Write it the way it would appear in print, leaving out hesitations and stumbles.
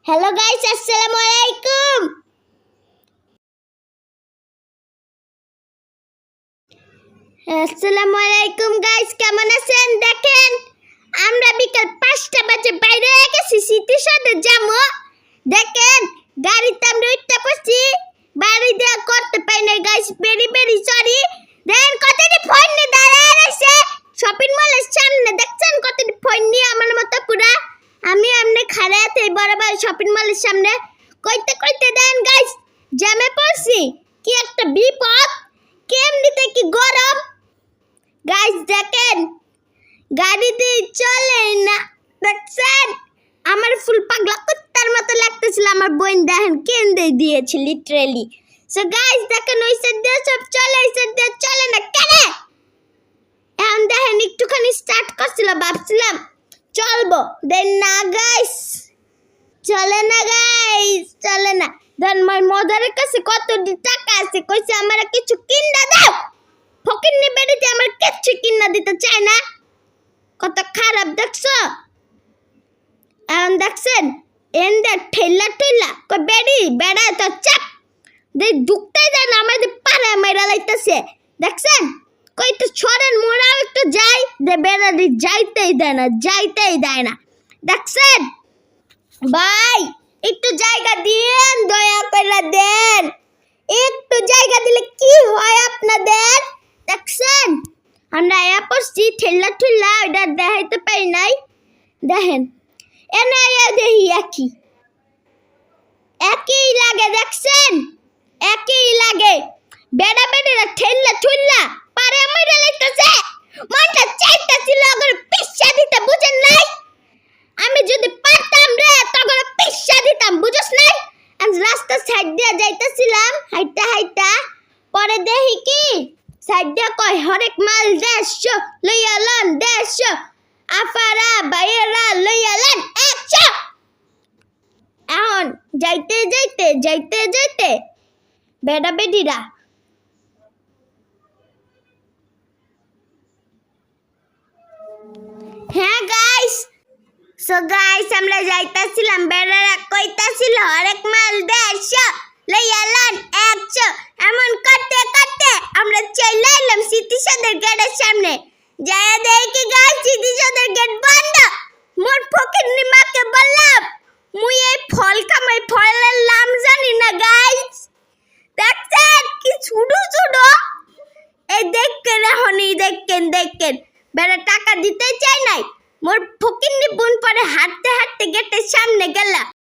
Hello guys, আসসালামু আলাইকুম। আসসালামু আলাইকুম গাইস, কেমন আছেন? দেখেন আমরা বিকাল 5টা বাজে বাইরে গেছি সিটি সদে যাবো। দেখেন গাড়িতে আমরা উঠতে পড়ছি, বাড়ি দেওয়া করতে পাই না গাইস, ভেরি ভেরি সরি। দেখেন কতটি ফোন নিয়ে দাঁড়ায় রয়েছে শপিং মলের সামনে। দেখছেন কতটি ফোন নিয়ে আমার মতো পুরা আমি এমনি খাড়া আছি বড় বড় শপিং মলের সামনে। কইতে কইতে দেন গাইস জ্যামে পড়ছি, কি একটা বিপদ, কেমনিতে কি গরম গাইস। দেখেন গাড়িতে চলে না, দেখছেন আমার ফুল পাগলা কুত্তার মতো লাগতেছিল। আমার বোন দেখেন কেন্দে দিয়েছে লিটারেলি। সো গাইস দেখেন ওই সাইড দিয়ে সব চলে, এই সাইড দিয়ে চলে না কেন? এখন দেখেন একটুখানি স্টার্ট করছিল, ভাবছিলাম চলবো, দেন না গাইস চলে না, গাইস চলে না। দেন আমার মজারের কাছে কত টাকা আছে, কইছে আমার কিছু কিনা দাও। ফকিন্নি বেড়িতে আমার কিচ্ছু কিনা দিতে চায় না, কত খারাপ দেখছো। এখন দেখছেন এন্ডে ঠেলা ঠেলা কই বেড়ি বেড়া তো চাপ দে দুকতেই দেয় না, আমাদের পাড়া মেরা লাইতেছে। দেখছেন কই তো ছড়েন মোড়াও একটু যাই, দে বেড়া দি যাইতেই দেয় না, যাইতেই দেয় না। দেখছেন ভাই একটু জায়গা দিন, দয়া করে দেন, একটু জায়গা দিলে কি হয় আপনাদের। দেখছেন আমরা আয়া পড়ছি ঠেলা ঠেলা, ওইটা দেখাইতে পারি নাই। দেখেন এনে আয়া দেখি একই লাগে, দেখছেন একই লাগে। বেড়া বেড়া ঠেলা ঠুল্লা পারে আমার লাইতেছে, মনটা চাইতেছিল আগে পিচ্ছা দিতে, বুঝেন নাই? আমি যদি পারতাম রে তখন পিচ্ছা দিতাম, বুঝছ নাই? আজ রাস্তা সাইড দিয়ে যাইতেছিলাম হাইটা হাইটা, পরে দেখি কি সাইড দিয়ে কয় হরেক মাল 150 লইয়া লন, 150 আফারা বাইরা লইয়া লন 100। এখন যাইতে যাইতে যাইতে যাইতে বেড়া বেডিরা হ্যাঁ গাইস, সো গাইস আমরা যাইতাছিলাম, বেড়ারা কইতাছিল আরেক মাল 150 লইয়া লন 100। এমন করতে করতে আমরা চলে এলাম সিটি সদর গেটের সামনে। যায় দেখি গাইস সিটি সদর গেট বন্ধ। মোর ফকিন্নি মাকে বললাম মুই এই ফল কামাই, ফলের নাম জানি না গাইস। দেখছেন কি ছোটো ছোটো, এই দেখেন এখন এই দেখেন বেড়া টাকা দিতে চাই নাই। মোর ফকিন্নি বোন পরে হাঁটতে হাঁটতে গেটের সামনে গেলা।